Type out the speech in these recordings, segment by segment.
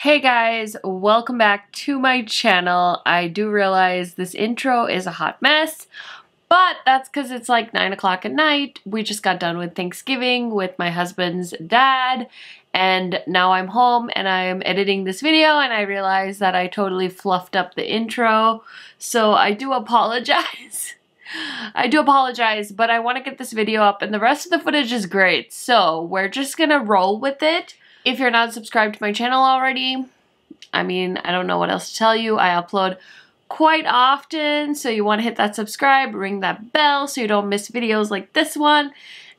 Hey guys, welcome back to my channel. I do realize this intro is a hot mess, but that's because it's like 9 o'clock at night. We just got done with Thanksgiving with my husband's dad, and now I'm home and I'm editing this video and I realized that I totally fluffed up the intro, so I do apologize. I do apologize, but I want to get this video up and the rest of the footage is great, so we're just gonna roll with it. If you're not subscribed to my channel already, I mean, I don't know what else to tell you. I upload quite often, so you want to hit that subscribe, ring that bell so you don't miss videos like this one.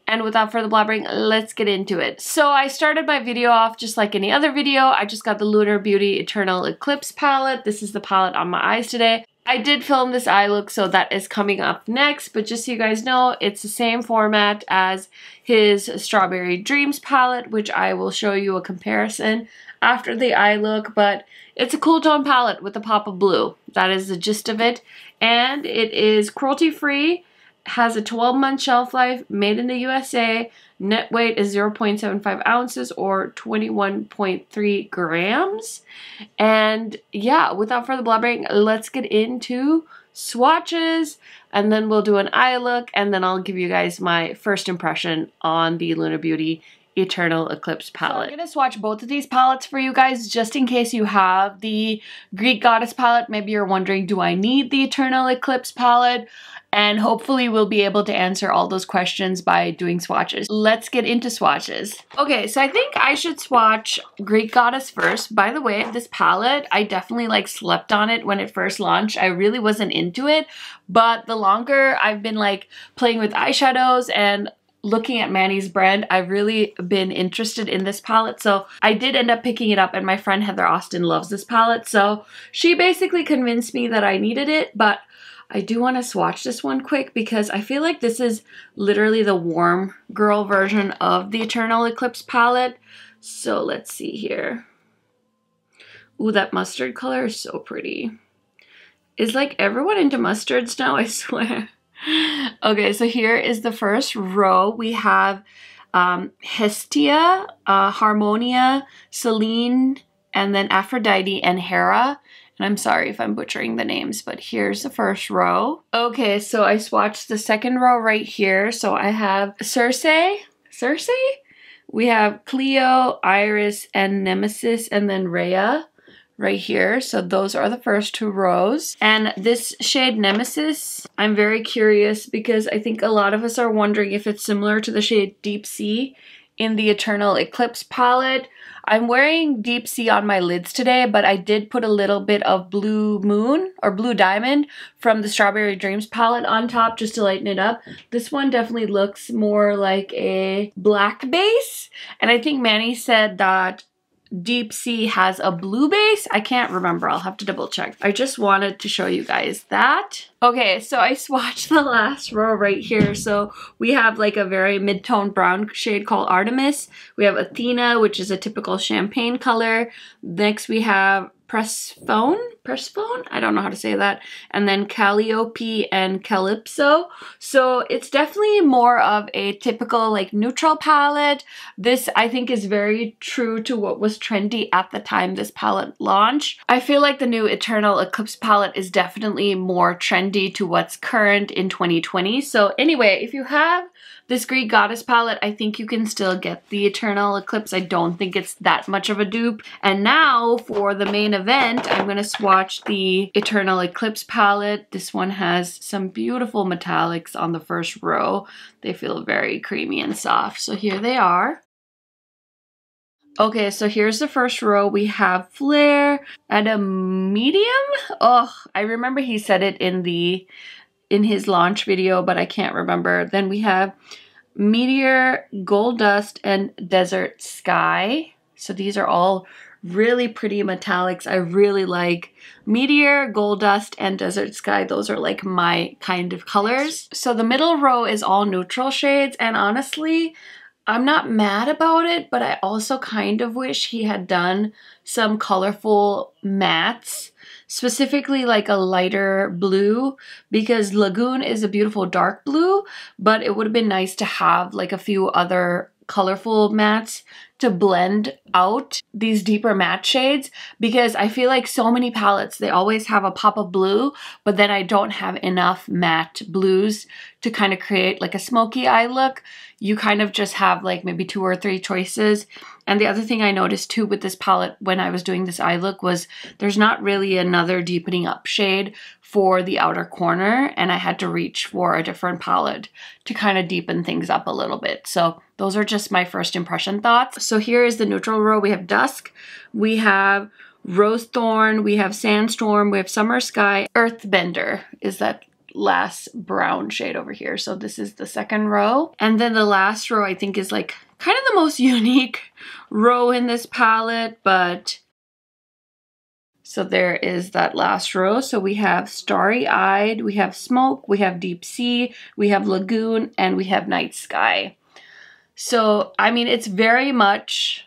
And without further blabbering, let's get into it. So I started my video off just like any other video. I just got the Lunar Beauty Eternal Eclipse palette. This is the palette on my eyes today. I did film this eye look, so that is coming up next, but just so you guys know, it's the same format as his Strawberry Dreams palette, which I will show you a comparison after the eye look, but it's a cool tone palette with a pop of blue. That is the gist of it, and it is cruelty-free, has a 12-month shelf life, made in the USA, net weight is 0.75 ounces or 21.3 grams. And yeah, without further blabbering, let's get into swatches, and then we'll do an eye look, and then I'll give you guys my first impression on the Lunar Beauty Eternal Eclipse palette. So I'm going to swatch both of these palettes for you guys just in case you have the Greek Goddess palette. Maybe you're wondering, do I need the Eternal Eclipse palette? And hopefully we'll be able to answer all those questions by doing swatches. Let's get into swatches. Okay, so I think I should swatch Greek Goddess first. By the way, this palette, I definitely like slept on it when it first launched. I really wasn't into it, but the longer I've been like playing with eyeshadows and looking at Manny's brand, I've really been interested in this palette, so I did end up picking it up, and my friend Heather Austin loves this palette, so she basically convinced me that I needed it. But I do want to swatch this one quick because I feel like this is literally the warm girl version of the Eternal Eclipse palette. So let's see here. Ooh, that mustard color is so pretty. Is like everyone into mustards now, I swear. Okay, so here is the first row. We have Hestia, Harmonia, Celine, and then Aphrodite and Hera. And I'm sorry if I'm butchering the names, but here's the first row. Okay, so I swatched the second row right here. So I have Circe? We have Cleo, Iris, and Nemesis, and then Rhea right here. So those are the first two rows. And this shade Nemesis, I'm very curious because I think a lot of us are wondering if it's similar to the shade Deep Sea in the Eternal Eclipse palette. I'm wearing Deep Sea on my lids today, but I did put a little bit of Blue Moon or Blue Diamond from the Strawberry Dreams palette on top just to lighten it up. This one definitely looks more like a black base, and I think Manny said that Deep Sea has a blue base. I can't remember. I'll have to double check. I just wanted to show you guys that. Okay, so I swatched the last row right here. So we have like a very mid-tone brown shade called Artemis. We have Athena, which is a typical champagne color. Next we have Persephone? I don't know how to say that. And then Calliope and Calypso. So it's definitely more of a typical like neutral palette. This I think is very true to what was trendy at the time this palette launched. I feel like the new Eternal Eclipse palette is definitely more trendy to what's current in 2020. So anyway, if you have this Greek Goddess palette, I think you can still get the Eternal Eclipse. I don't think it's that much of a dupe. And now for the main event, I'm going to swatch the Eternal Eclipse palette. This one has some beautiful metallics on the first row. They feel very creamy and soft. So here they are. Okay, so here's the first row. We have Flare at a medium. Oh, I remember he said it in his launch video, but I can't remember. Then we have Meteor, Gold Dust, and Desert Sky. So these are all really pretty metallics. I really like Meteor, Gold Dust, and Desert Sky. Those are like my kind of colors. So the middle row is all neutral shades, and honestly, I'm not mad about it, but I also kind of wish he had done some colorful mattes, specifically like a lighter blue, because Lagoon is a beautiful dark blue, but it would have been nice to have like a few other colorful mattes to blend out these deeper matte shades, because I feel like so many palettes, they always have a pop of blue, but then I don't have enough matte blues to kind of create like a smoky eye look. You kind of just have like maybe 2 or 3 choices. And the other thing I noticed too with this palette when I was doing this eye look was there's not really another deepening up shade for the outer corner, and I had to reach for a different palette to kind of deepen things up a little bit. So those are just my first impression thoughts. So here is the neutral row. We have Dusk, we have Rose Thorn, we have Sandstorm, we have Summer Sky. Earthbender is that last brown shade over here. So this is the second row. And then the last row I think is like kind of the most unique row in this palette, but so there is that last row. So we have Starry Eyed, we have Smoke, we have Deep Sea, we have Lagoon, and we have Night Sky. So, I mean, it's very much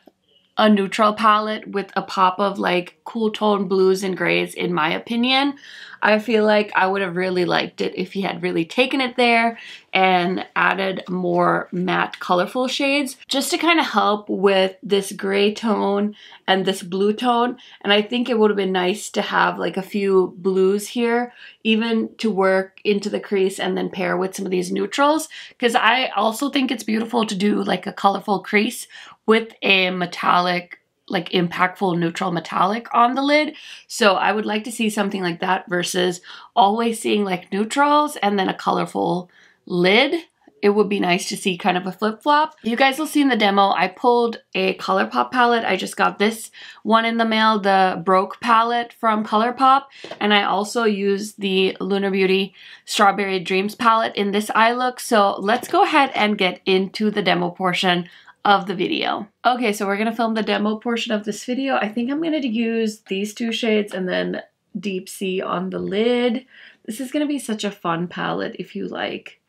a neutral palette with a pop of like cool tone blues and grays, in my opinion. I feel like I would have really liked it if he had really taken it there and added more matte colorful shades just to kind of help with this gray tone and this blue tone. And I think it would have been nice to have like a few blues here, even to work into the crease and then pair with some of these neutrals, because I also think it's beautiful to do like a colorful crease with a metallic, like impactful neutral metallic on the lid. So I would like to see something like that versus always seeing like neutrals and then a colorful lid. It would be nice to see kind of a flip-flop. You guys will see in the demo, I pulled a ColourPop palette. I just got this one in the mail, the Broke palette from ColourPop. And I also used the Lunar Beauty Strawberry Dreams palette in this eye look. So let's go ahead and get into the demo portion of the video. Okay, so we're gonna film the demo portion of this video. I think I'm gonna use these 2 shades and then Deep Sea on the lid. This is gonna be such a fun palette if you like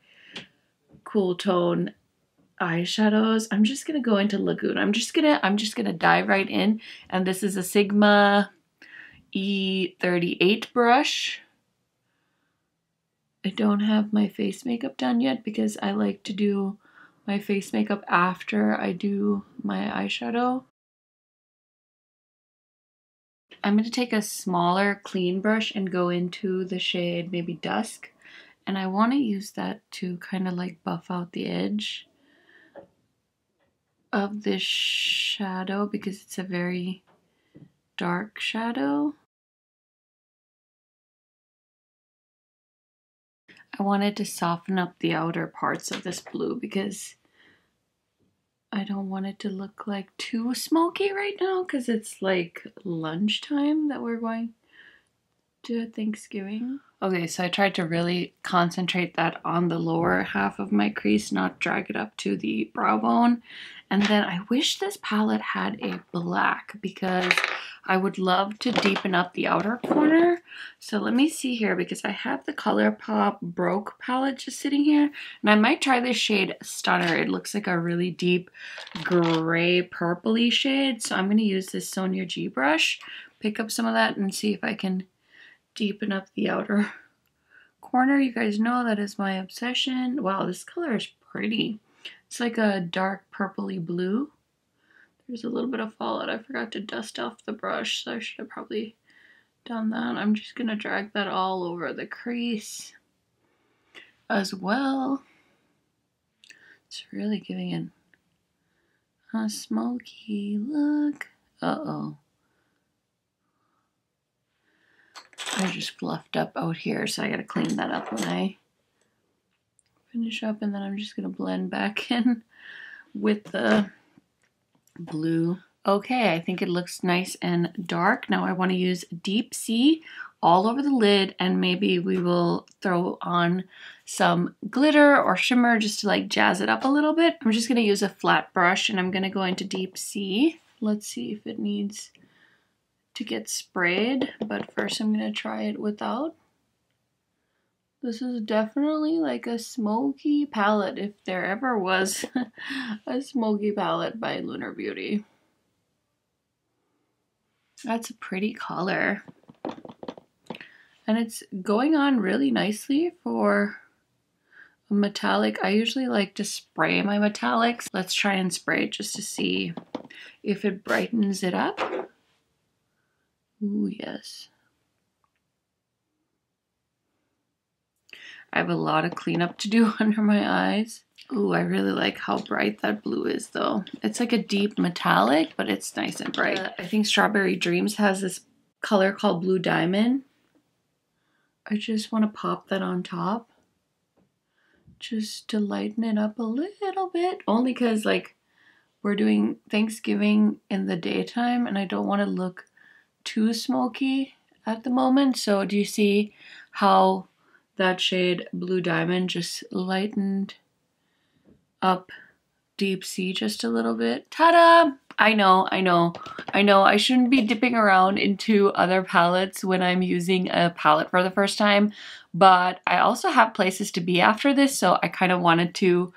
cool tone eyeshadows. I'm just gonna go into Lagoon. I'm just gonna dive right in, and this is a Sigma E38 brush. I don't have my face makeup done yet because I like to do my face makeup after I do my eyeshadow. I'm going to take a smaller clean brush and go into the shade maybe Dusk, and I want to use that to kind of like buff out the edge of this shadow because it's a very dark shadow. I wanted to soften up the outer parts of this blue because I don't want it to look like too smoky right now because it's like lunchtime that we're going to Thanksgiving. Okay, so I tried to really concentrate that on the lower half of my crease, not drag it up to the brow bone. And then I wish this palette had a black because I would love to deepen up the outer corner. So let me see here because I have the ColourPop Broke palette just sitting here. And I might try this shade Stunner. It looks like a really deep gray purpley shade. So I'm going to use this Sonia G brush, pick up some of that and see if I can deepen up the outer corner. You guys know that is my obsession. Wow, this color is pretty. It's like a dark purpley blue. There's a little bit of fallout. I forgot to dust off the brush, so I should have probably done that. I'm just gonna drag that all over the crease as well. It's really giving it a smoky look. Uh-oh. I just fluffed up out here, so I gotta clean that up when I finish up, and then I'm just gonna blend back in with the blue. Okay, I think it looks nice and dark. Now I want to use Deep Sea all over the lid, and maybe we will throw on some glitter or shimmer just to like jazz it up a little bit. I'm just gonna use a flat brush and I'm gonna go into Deep Sea. Let's see if it needs to get sprayed, but first I'm gonna try it without. This is definitely like a smoky palette, if there ever was a smoky palette by Lunar Beauty. That's a pretty color. And it's going on really nicely for a metallic. I usually like to spray my metallics. Let's try and spray it just to see if it brightens it up. Ooh, yes. I have a lot of cleanup to do under my eyes. Ooh, I really like how bright that blue is though. It's like a deep metallic, but it's nice and bright. I think Strawberry Dreams has this color called Blue Diamond. I just want to pop that on top. Just to lighten it up a little bit. Only because like we're doing Thanksgiving in the daytime and I don't want to look too smoky at the moment. So do you see how that shade Blue Diamond just lightened up Deep Sea just a little bit? Ta-da! I know. I shouldn't be dipping around into other palettes when I'm using a palette for the first time, but I also have places to be after this, so I kind of wanted to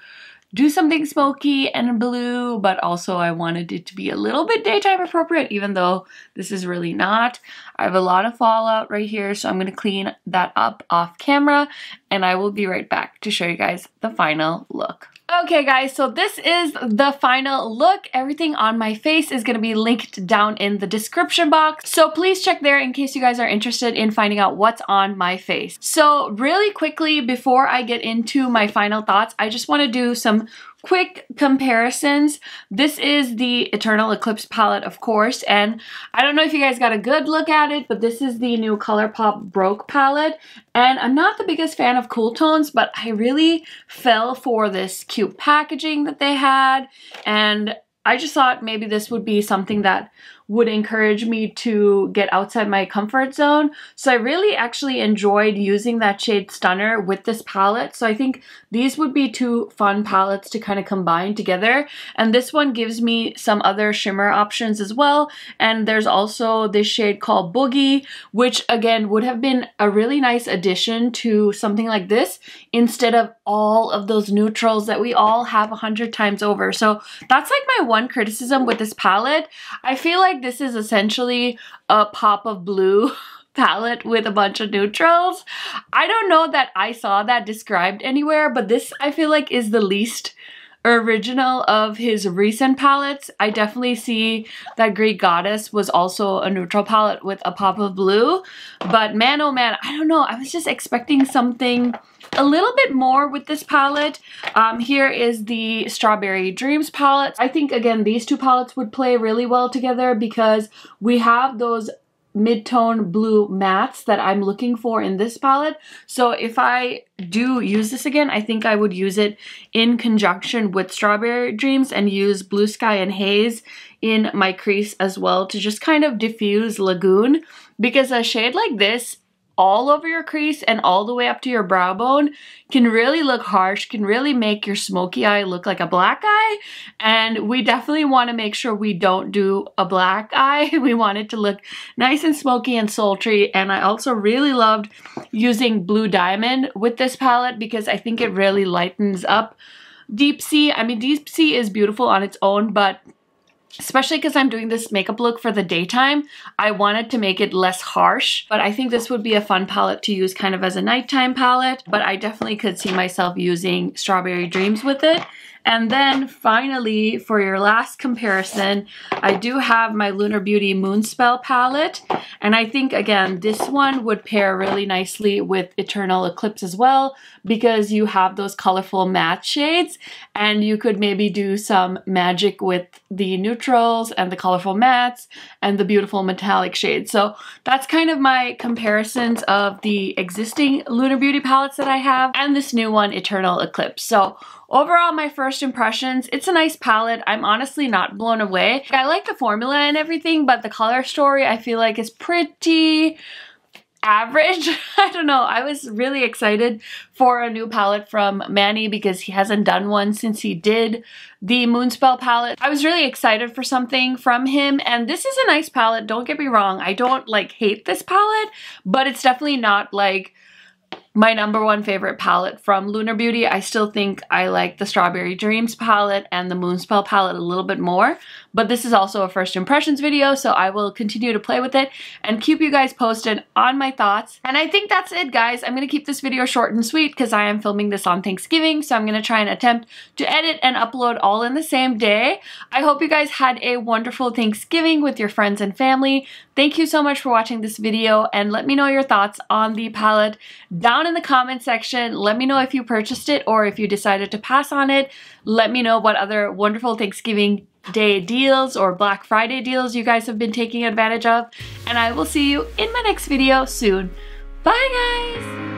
do something smoky and blue, but also I wanted it to be a little bit daytime appropriate, even though this is really not. I have a lot of fallout right here, so I'm going to clean that up off camera, and I will be right back to show you guys the final look. Okay guys, so this is the final look. Everything on my face is going to be linked down in the description box, so please check there in case you guys are interested in finding out what's on my face. So really quickly, before I get into my final thoughts, I just want to do some quick comparisons. This is the Eternal Eclipse palette, of course, and I don't know if you guys got a good look at it, but this is the new ColourPop Broke palette, and I'm not the biggest fan of cool tones, but I really fell for this cute packaging that they had, and I just thought maybe this would be something that would encourage me to get outside my comfort zone. So I really actually enjoyed using that shade Stunner with this palette. So I think these would be two fun palettes to kind of combine together. And this one gives me some other shimmer options as well. And there's also this shade called Boogie, which again would have been a really nice addition to something like this instead of all of those neutrals that we all have 100 times over. So that's like my one criticism with this palette. I feel like this is essentially a pop of blue palette with a bunch of neutrals. I don't know that I saw that described anywhere, but this I feel like is the least original of his recent palettes. I definitely see that Greek Goddess was also a neutral palette with a pop of blue, but man oh man, I don't know, I was just expecting something a little bit more with this palette. Here is the Strawberry Dreams palette. I think again these two palettes would play really well together because we have those mid-tone blue mattes that I'm looking for in this palette. So if I do use this again, I think I would use it in conjunction with Strawberry Dreams and use Blue Sky and Haze in my crease as well to just kind of diffuse Lagoon, because a shade like this all over your crease and all the way up to your brow bone can really look harsh, can really make your smoky eye look like a black eye, and we definitely want to make sure we don't do a black eye. We want it to look nice and smoky and sultry. And I also really loved using Blue Diamond with this palette because I think it really lightens up Deep Sea. I mean, Deep Sea is beautiful on its own, but especially because I'm doing this makeup look for the daytime, I wanted to make it less harsh. But I think this would be a fun palette to use kind of as a nighttime palette. But I definitely could see myself using Strawberry Dreams with it. And then finally, for your last comparison, I do have my Lunar Beauty Moonspell palette. And I think, again, this one would pair really nicely with Eternal Eclipse as well, because you have those colorful matte shades, and you could maybe do some magic with the neutrals and the colorful mattes and the beautiful metallic shades. So that's kind of my comparisons of the existing Lunar Beauty palettes that I have and this new one, Eternal Eclipse. So overall, my first impressions, it's a nice palette. I'm honestly not blown away. I like the formula and everything, but the color story I feel like is pretty average. I don't know. I was really excited for a new palette from Manny because he hasn't done one since he did the Moonspell palette. I was really excited for something from him, and this is a nice palette. Don't get me wrong. I don't like hate this palette, but it's definitely not like my #1 favorite palette from Lunar Beauty. I still think I like the Strawberry Dreams palette and the Moonspell palette a little bit more, but this is also a first impressions video, so I will continue to play with it and keep you guys posted on my thoughts. And I think that's it, guys. I'm going to keep this video short and sweet because I am filming this on Thanksgiving, so I'm going to try and attempt to edit and upload all in the same day. I hope you guys had a wonderful Thanksgiving with your friends and family. Thank you so much for watching this video, and let me know your thoughts on the palette down in the comment section. Let me know if you purchased it or if you decided to pass on it. Let me know what other wonderful Thanksgiving Day deals or Black Friday deals you guys have been taking advantage of, and I will see you in my next video soon. Bye, guys!